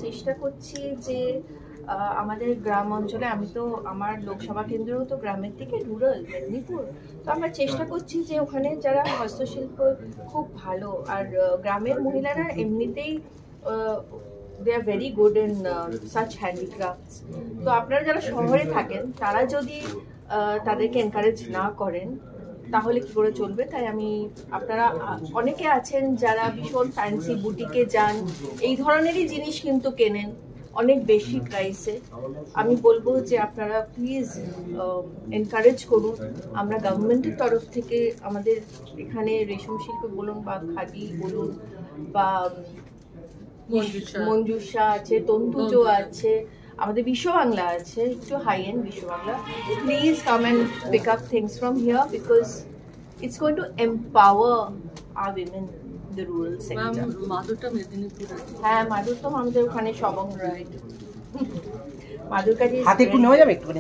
চেষ্টা করছি যে আমাদের গ্রাম অঞ্চলে, আমি তো আমার লোকসভা কেন্দ্রও তো গ্রামের দিকে, রুরাল মেদিনীপুর, তো আমরা চেষ্টা করছি যে ওখানে যারা হস্তশিল্প খুব ভালো, আর গ্রামের মহিলারা এমনিতেই they are very good in such handicrafts. তো আপনারা যারা শহরে থাকেন তারা যদি তাদেরকে এনকারেজ না করেন তাহলে কি করে চলবে। তাই আপনারা অনেকে আছেন যারা ভীষণ ফ্যান্সি বুটিকে যান, এই ধরনেরই জিনিস কিন্তু কেনেন অনেক বেশি প্রাইসে। আমি বলবো যে আপনারা প্লিজ এনকারেজ করুন। আমরা গভর্নমেন্টের তরফ থেকে আমাদের এখানে রেশম শিল্প বলুন বা খাদি বলুন বা মঞ্জুষা আছে, তন্তুজো আছে, আমাদের বিশ্ব বাংলা আছে, একটু high end Biswa Bangla. Please come and pick up things from here because it's going to empower our women in the rural sector. হ্যাঁ, মাদুর তো আমাদের ওখানে সবং রাইট। মাদুর কাছে হাতে একটু নেওয়া যাবে একটু।